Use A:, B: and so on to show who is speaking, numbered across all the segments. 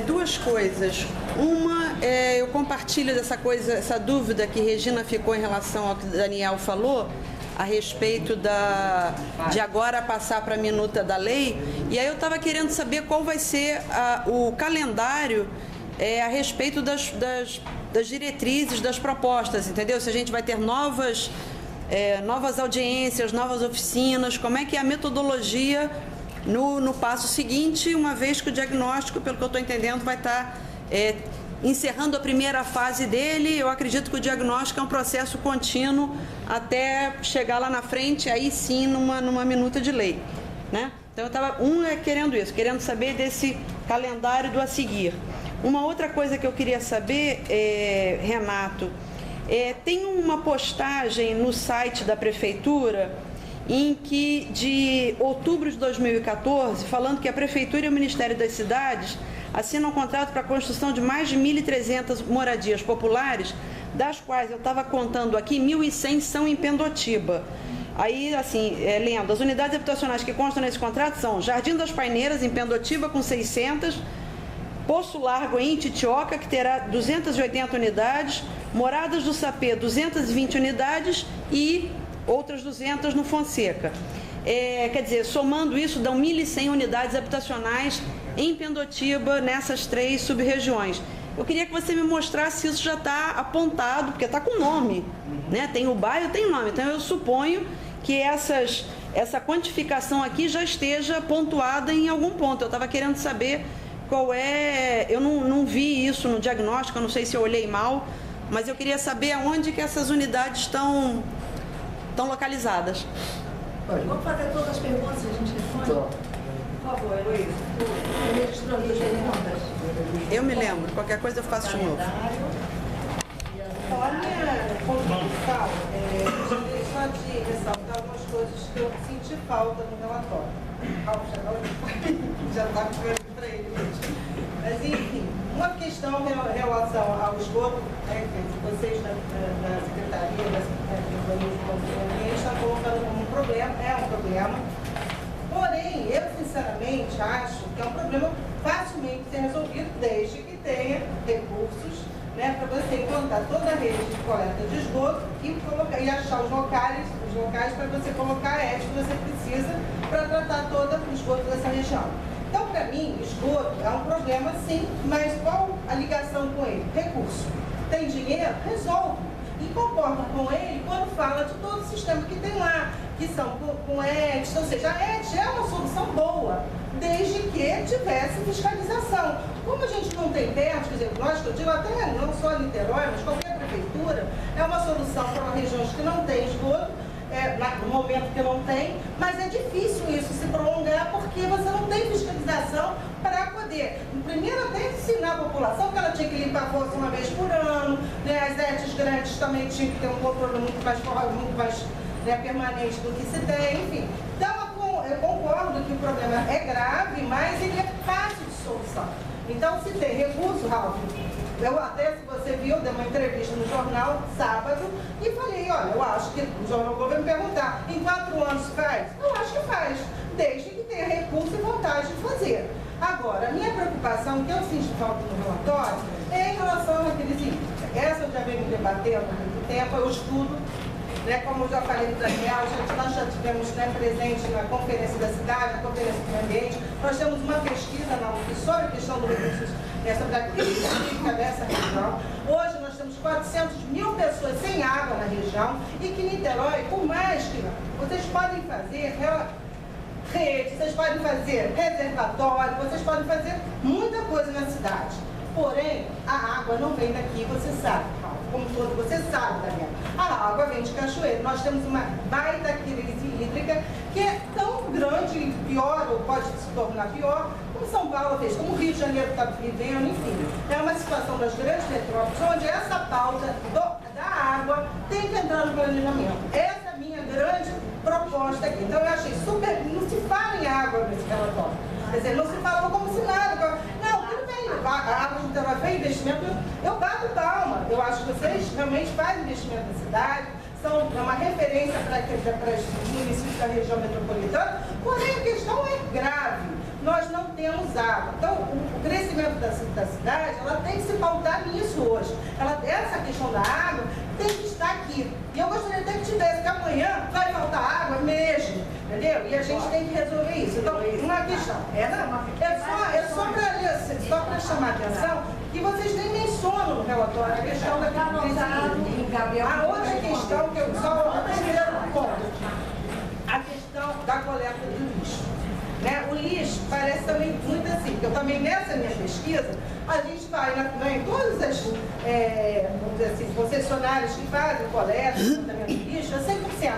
A: Duas coisas. Uma, eu compartilho essa dúvida que Regina ficou em relação ao que Daniel falou, a respeito de agora passar para a minuta da lei. E aí eu estava querendo saber qual vai ser o calendário a respeito das diretrizes, das propostas, entendeu? Se a gente vai ter novas audiências, novas oficinas, como é que é a metodologia no passo seguinte, uma vez que o diagnóstico, pelo que eu estou entendendo, vai estar encerrando a primeira fase dele. Eu acredito que o diagnóstico é um processo contínuo até chegar lá na frente, aí sim, numa minuta de lei, né? Então, eu estava, querendo saber desse calendário do a seguir. Uma outra coisa que eu queria saber, Renato, tem uma postagem no site da Prefeitura em que, de outubro de 2014, falando que a Prefeitura e o Ministério das Cidades assinam um contrato para a construção de mais de 1.300 moradias populares, das quais eu estava contando aqui, 1.100 são em Pendotiba. Aí, assim, lendo, as unidades habitacionais que constam nesse contrato são Jardim das Paineiras, em Pendotiba, com 600, Poço Largo, em Ititioca, que terá 280 unidades, Moradas do Sapê, 220 unidades e outras 200 no Fonseca. Quer dizer, somando isso, dão 1.100 unidades habitacionais em Pendotiba, nessas 3 sub-regiões. Eu queria que você me mostrasse se isso já está apontado, porque está com nome, né? Tem o bairro, tem nome. Então, eu suponho que essa quantificação aqui já esteja pontuada em algum ponto. Eu estava querendo saber qual é... Eu não vi isso no diagnóstico, eu não sei se eu olhei mal, mas eu queria saber aonde que essas unidades estão localizadas.
B: Vamos fazer todas as perguntas e a gente responde? Por favor, Heloísa. Registrando as perguntas.
A: Eu me lembro, qualquer coisa eu faço de novo.
C: A minha contribuição, gostaria só de ressaltar algumas coisas que eu senti falta no relatório. Já está ficando para ele mesmo. Mas, enfim, uma questão em relação ao esgoto, que vocês da Secretaria de Urbanismo e Meio Ambiente estão colocando como um problema, é um problema. Porém, eu sinceramente acho que é um problema facilmente ser resolvido desde que tenha recursos, né, para você implantar toda a rede de coleta de esgoto e achar os locais para você colocar a ET que você precisa para tratar todo o esgoto dessa região. Então, para mim, esgoto é um problema sim, mas qual a ligação com ele? Recurso. Tem dinheiro? Resolve. E concordo com ele quando fala de todo o sistema que tem lá, que são com ET, ou seja, a ET é uma solução boa, desde que tivesse fiscalização. Como a gente não tem perto, quer dizer, lógico, eu digo até não só Niterói, mas qualquer prefeitura, é uma solução para regiões que não tem esgoto, no momento que não tem, mas é difícil isso se prolongar porque você não tem fiscalização para poder, primeiro até ensinar a população que ela tinha que limpar a fossa uma vez por ano, né, as ETs grandes também tinham que ter um controle muito mais permanente do que se tem, enfim. Então, eu concordo que o problema é grave, mas ele é fácil de solução. Então, se tem recurso, Ralf, eu até, se você viu, dei uma entrevista no jornal, sábado, e falei, olha, eu acho que o Jornal Globo vai me perguntar, em 4 anos faz? Eu acho que faz, desde que tenha recurso e vontade de fazer. Agora, a minha preocupação, que eu sinto falta no relatório, é em relação àqueles itens. Essa eu já venho debatendo há muito tempo, eu estudo, né, como eu já falei para o Daniel, nós já tivemos, né, presente na Conferência da Cidade, na Conferência do Meio Ambiente, nós temos uma pesquisa na UF sobre a questão do recurso sobre a crise hídrica dessa região. Hoje nós temos 400 mil pessoas sem água na região e que Niterói, por mais que vocês podem fazer rede, vocês podem fazer reservatório, vocês podem fazer muita coisa na cidade. Porém, a água não vem daqui, você sabe, como todo você sabe, Daniel. A água vem de Cachoeiro. Nós temos uma baita crise hídrica que é tão grande e pior, ou pode se tornar pior, como São Paulo fez, como o Rio de Janeiro está vivendo, enfim. É uma situação das grandes metrópoles onde essa pauta da água tem que entrar no planejamento. Essa é a minha grande proposta aqui. Então, eu achei super... Não se fala em água nesse relatório. Quer dizer, não se falou como se nada. Não, tudo bem. A água de Niterói fez investimento, eu bato palma. Eu acho que vocês realmente fazem investimento na cidade, são uma referência para os municípios da região metropolitana, porém a questão é grave. nós não temos água. Então, o crescimento da cidade, ela tem que se pautar nisso hoje. Essa questão da água tem que estar aqui. E eu gostaria até que tivesse, porque amanhã vai faltar água mesmo, entendeu? E a gente tem que resolver isso. Então, uma questão. É só para chamar a atenção que vocês nem mencionam no relatório a questão da A outra questão que eu só o primeiro ponto, a questão da coleta do lixo. Né? O lixo parece também muito assim, porque eu também nessa minha pesquisa, a gente vai em todas as vamos dizer assim, concessionárias que fazem coleta, tratamento de lixo, é 100%.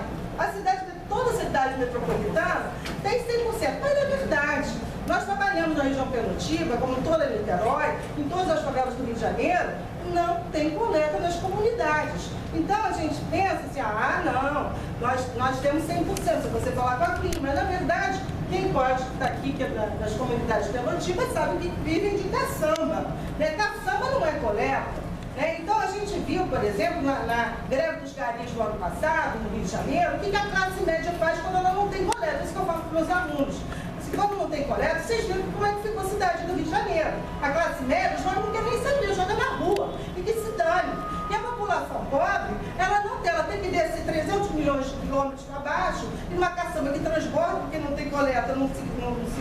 C: Toda a cidade metropolitana tem 100%, mas é verdade. Nós trabalhamos na região pernambucana, como toda Niterói, em todas as favelas do Rio de Janeiro, não tem coleta nas comunidades. Então a gente pensa assim, não, nós temos 100%, se você falar com a CLIM, mas na verdade, quem pode estar aqui, que é das comunidades pernambucanas, sabe que vivem de caçamba. Né? Caçamba não é coleta. Então a gente viu, por exemplo, na greve dos garis do ano passado, no Rio de Janeiro, o que a classe média faz quando ela não tem coleta. Isso que eu falo para os meus alunos. Quando não tem coleta, vocês viram como é que ficou a cidade do Rio de Janeiro. A classe média não quer nem saber, joga na rua e que se dane. E a população pobre, ela tem que descer 300 milhões de quilômetros para baixo e numa caçamba que transborda, porque não tem coleta, não se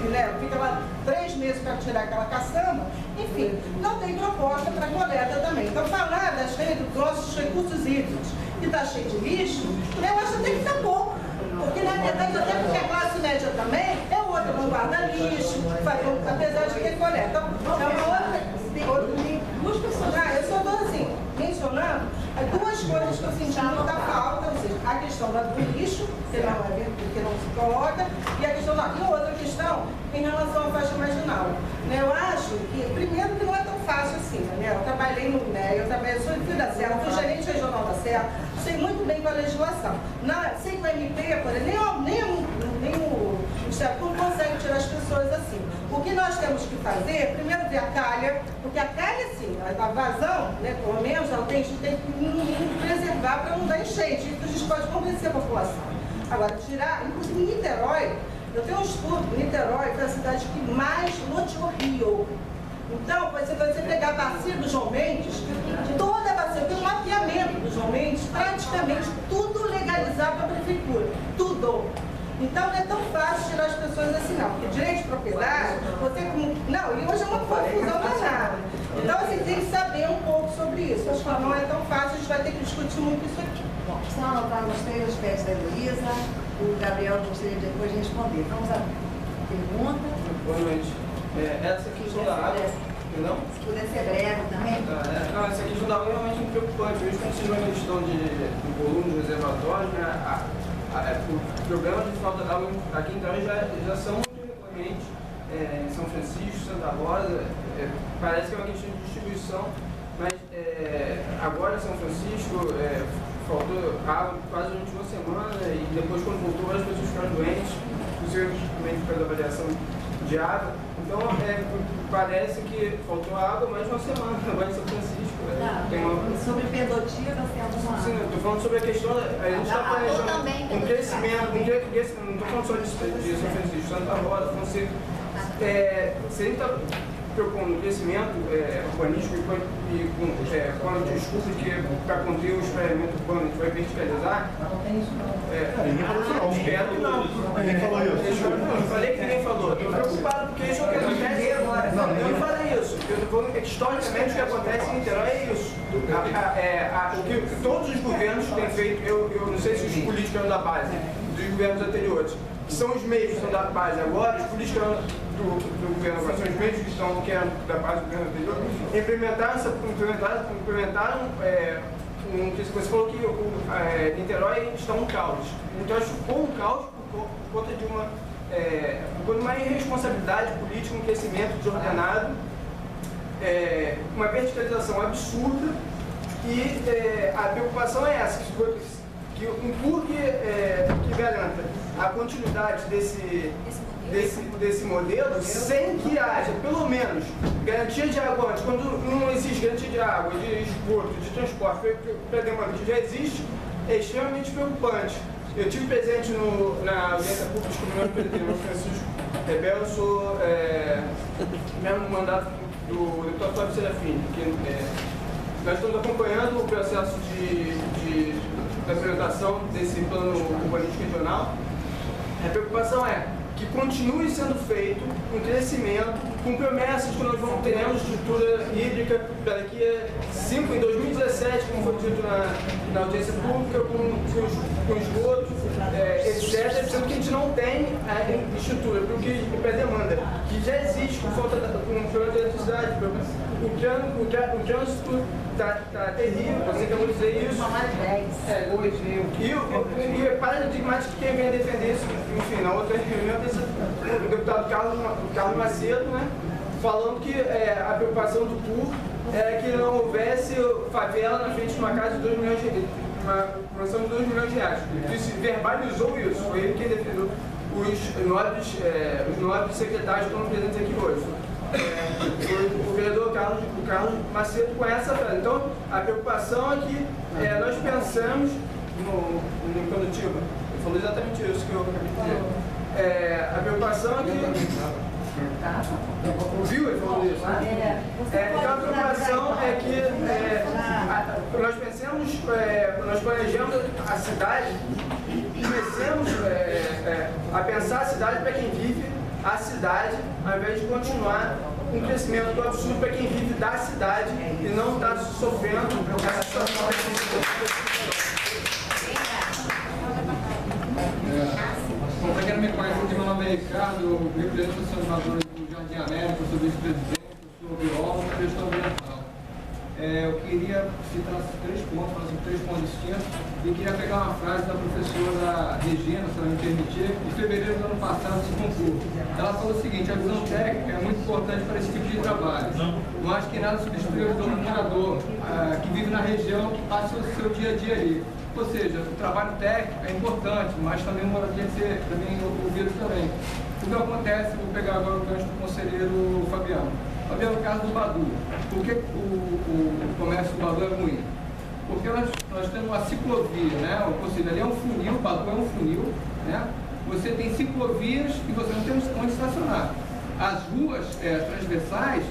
C: leva, fica lá 3 meses para tirar aquela caçamba. Enfim, não tem proposta para coleta também. Então, falar dos nossos recursos hídricos que está cheio de lixo, eu acho que tem que estar pouco. Porque, na verdade, até porque a classe média também é outra, não guarda lixo, apesar de ter coleta. Então, é uma outra. Duas pessoas. Eu só estou assim, mencionando duas coisas que eu senti muita falta, ou seja, a questão do lixo, que não se coloca, e a questão e outra questão em relação à faixa marginal. Eu acho que, primeiro, que não é tão fácil assim, né? Eu trabalhei no INEA, eu sou filho da Serra, fui gerente regional da Serra, sei muito bem com a legislação. Sei que o MP, por exemplo, nem o Estatuto consegue tirar as pessoas assim. O que nós temos que fazer, primeiro ver a calha, porque a calha, sim, a vazão, né, pelo menos, ela tem que preservar para não dar enchente, isso a gente pode convencer a população. Agora, tirar, inclusive em Niterói, eu tenho um estudo, Niterói foi a cidade que mais loteou Rio. Então, você pegar a bacia do João Mendes, toda a bacia, tem um mapeamento do João Mendes, praticamente tudo legalizado pela prefeitura, tudo. Então não é tão fácil tirar as pessoas assim não, porque direito de propriedade, e hoje é uma confusão danada. Então assim, tem que saber um pouco sobre isso. Acho que não é tão fácil, a gente vai ter que discutir muito isso aqui.
B: Bom, estão anotados os 3 aspectos da Heloísa, o Gabriel gostaria de depois responder. Vamos à pergunta.
D: Boa noite. Essa questão da água, não?
B: Se puder ser breve também.
D: Não, essa questão da água é realmente muito preocupante. Mesmo quando seja uma questão do volume dos reservatórios, né? O problema de falta de água aqui então já são muito recorrentes em São Francisco, Santa Rosa. Parece que é uma questão de distribuição, mas agora em São Francisco faltou água quase durante uma semana e depois quando voltou as pessoas ficaram doentes, possivelmente por causa da variação de água. Então parece que faltou água mais de uma semana agora em São Francisco.
B: Sobre pedotia, você tem alguma...
D: Sim, eu estou falando sobre a questão, a gente está planejando um crescimento, não estou falando só de São Francisco, Santa Rosa, falando se a gente está propondo um crescimento urbanístico e com a desculpa de que para conter o espraiamento urbano a gente vai verticalizar.
E: Ninguém falou isso não.
D: Espero que não.
E: Ninguém falou isso.
D: Eu falei que ninguém falou. Estou preocupado porque isso é o que acontece agora. Eu não falei isso. Eu estou falando que historicamente o que acontece em Niterói é isso. O que todos os governos têm feito, eu não sei se os políticos eram da base, dos governos anteriores, que são os meios que são da base agora, os políticos do governo agora são os meios que eram da base do governo anterior, implementaram você falou que Niterói está um caos. Então ficou um caos por conta de uma irresponsabilidade política, um crescimento desordenado, uma verticalização absurda e a preocupação é essa, que garanta a continuidade desse modelo sem que haja, pelo menos, garantia de água antes. Quando não existe garantia de água, de esgoto, de transporte para demanda que já existe, é extremamente preocupante. Eu tive presente na audiência pública do Presidente Francisco Rebel, eu sou mesmo mandato do deputado Fábio Serafim, que nós estamos acompanhando o processo de implementação desse plano urbanístico regional. A preocupação é que continue sendo feito um crescimento com promessas que nós vamos ter estrutura hídrica para daqui a em 2017, como foi dito na audiência pública, com esgoto, etc., sendo que a gente não tem a estrutura para a demanda, que já existe por falta de eletricidade. O trânsito está terrível, você acabou de dizer isso. E o paradigmático que quem vem defender isso, enfim, na outra reunião, o deputado Carlos Macedo, né, falando que a preocupação do PUR é que não houvesse favela na frente de uma casa de 2 milhões de reais, uma promoção de 2 milhões de reais. Ele verbalizou isso, foi ele quem defendeu os nobres secretários que estão presentes aqui hoje. O vereador Carlos Macedo com essa frase. Então, a preocupação é que nós pensamos no condutivo. Ele falou exatamente isso que eu acabei de dizer. A preocupação é que... Ouviu ele falando isso? Então, a preocupação é que nós pensamos, nós planejamos a cidade, comecemos a pensar a cidade para quem vive a cidade, ao invés de continuar um crescimento absurdo para quem vive da cidade e não está sofrendo essa situação.
F: Bom, para quem não me conhece, meu nome é Ricardo, eu represento a Associação de Moradores do Jardim América, eu sou vice-presidente, eu sou biólogo e gestão ambiental. Eu queria citar 3 pontos distintos, e queria pegar uma frase da professora Regina, se ela me permitir, em fevereiro do ano passado, desse concurso. Ela falou o seguinte: a visão técnica é muito importante para esse tipo de trabalho. Não acho que nada substitui o dono do morador, que vive na região, que passa o seu dia a dia ali. Ou seja, o trabalho técnico é importante, mas também o morador tem que ser ouvido também. O que acontece, vou pegar agora o gancho do conselheiro Fabiano. Fabiano, no caso do Badu, por que o comércio do Badu é ruim? Porque nós temos uma ciclovia, né? Ou seja, ali é um funil, o Badu é um funil, né? Você tem ciclovias e você não tem onde estacionar. As ruas transversais,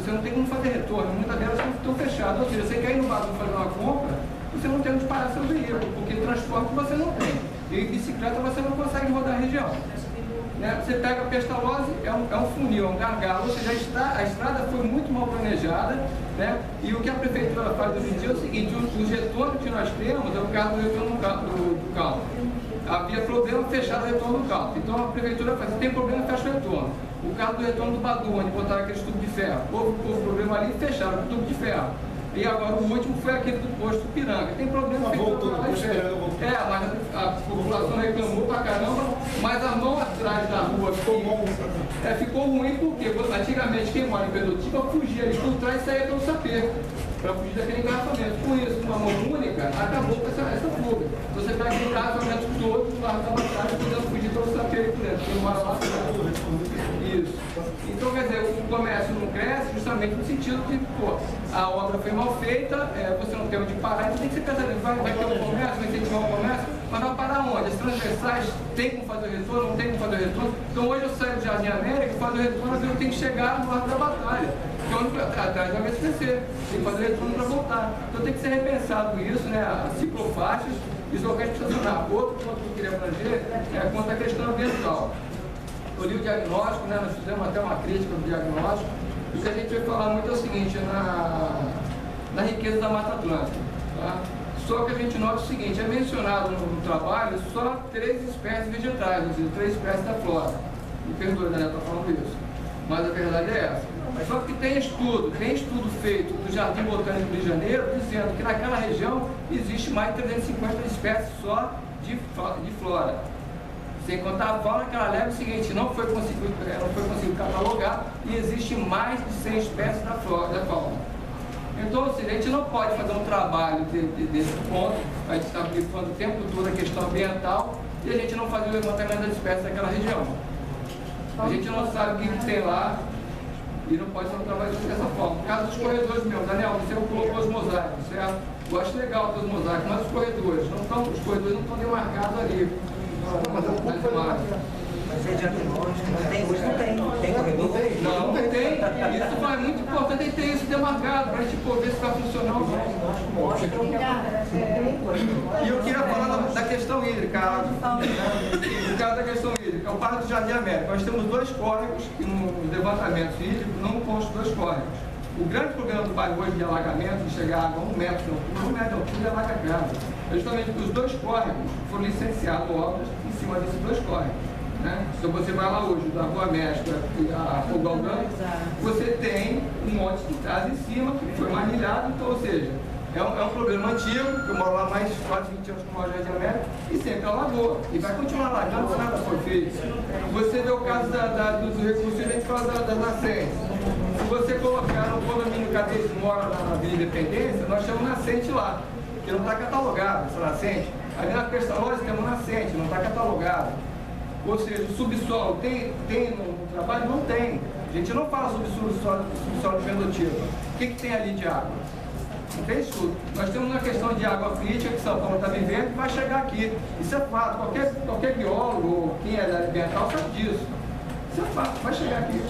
F: você não tem como fazer retorno, muitas delas estão fechadas. Ou seja, você quer ir no Badu fazer uma compra, você não tem onde parar seu veículo, porque transporte você não tem. E bicicleta você não consegue rodar a região. Você pega a Pestalozzi, é um funil, é um gargalo, ou seja, a estrada foi muito mal planejada, né? E o que a prefeitura faz hoje em dia é o seguinte: os retornos que nós temos é o caso do retorno do carro. Havia problema, fechado o retorno do carro. Então a prefeitura faz: se tem problema, fecha o retorno. O caso do retorno do Badu, onde botaram aquele tubo de ferro, houve problema ali, fecharam o tubo de ferro. E agora o último foi aquele do posto Piranga. Tem problema, voltou, mas a população reclamou pra caramba, mas a mão atrás da rua ficou ruim, porque antigamente quem mora em Pedotiba fugia ali por trás e saía pelo sapê, para fugir daquele engarrafamento. Com isso, uma mão única, acabou com essa fuga. Você pega o engarrafamento todo, lá da batalha, podendo fugir pelo sapê por dentro, porque não mora lá. Isso. Então, quer dizer, o comércio não cresce justamente no sentido de, a obra foi mal feita, você não tem onde parar, então tem que ser pensado: vai ter um comércio, vai incentivar o comércio, mas vai parar onde? As transversais tem como fazer o retorno, não tem como fazer o retorno. Então hoje eu saio do Jardim América e fazer o retorno, mas eu tenho que chegar no Largo da Batalha, que é onde atrás da VSPC, tem que fazer o retorno para voltar. Então tem que ser repensado isso, né? As ciclofaixas, e os locais de estacionar. Outro ponto que eu queria abranger é quanto à questão ambiental. Eu li o diagnóstico, né? Nós fizemos até uma crítica do diagnóstico. O que a gente vai falar muito é o seguinte: na riqueza da Mata Atlântica. Tá? Só que a gente nota o seguinte: é mencionado no trabalho só 3 espécies vegetais, ou seja, 3 espécies da flora. Me perdoe, Daniel, estou falando isso. Mas a verdade é essa. Só que tem estudo feito do Jardim Botânico do Rio de Janeiro, dizendo que naquela região existe mais de 350 espécies só de flora. Sem contar a fauna, que ela leva o seguinte: não foi conseguido catalogar, e existe mais de 100 espécies da fauna. Então, ou seja, a gente não pode fazer um trabalho desse ponto, a gente está falando o tempo todo a questão ambiental, e a gente não fazer o levantamento das espécies daquela região. A gente não sabe o que tem lá, e não pode fazer um trabalho dessa forma. No caso dos corredores mesmo, Daniel, você colocou os mosaicos, certo? Eu acho legal ter os mosaicos, mas os corredores não estão demarcados ali.
G: Tem corredor?
F: Não tem. Isso é muito importante a gente ter isso demarcado para a gente poder ver se está funcionando. E eu queria falar da questão hídrica. No caso da questão hídrica, o Parque do Jardim América, nós temos 2 córregos que nos levantamentos hídricos não constam 2 córregos. O grande problema do bairro hoje de alagamento, de chegar a água a 1 metro de altura, 1 metro de altura e alaga a casa. Justamente porque os 2 córregos foram licenciadas obras em cima desses 2 córregos. Né? Se você vai lá hoje, da Rua Mestra a Fogo Algante, você tem um monte de casa em cima que foi manilhado, então, ou seja, é um programa antigo, que eu moro lá mais de quase 20 anos com o Jardim América, e sempre alagou, e vai continuar alagando se nada for feito. Você vê o caso dos recursos, a gente fala das nascentes. Se você colocar no condomínio que a gente mora na Avenida Independência, nós temos nascente lá, que não está catalogado essa nascente. Ali na Pestalozzi temos nascente, não está catalogado. Ou seja, o subsolo tem no trabalho? Não tem. A gente não fala sobre subsolo vegetativo. O que tem ali de água? Não tem estudo. Nós temos uma questão de água crítica que São Paulo está vivendo e vai chegar aqui. Isso é fato. Qualquer biólogo ou quem é da área ambiental sabe disso. Isso é fato. Vai chegar aqui.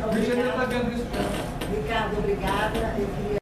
F: O Rio de Janeiro está vendo isso.
B: Ricardo, obrigada.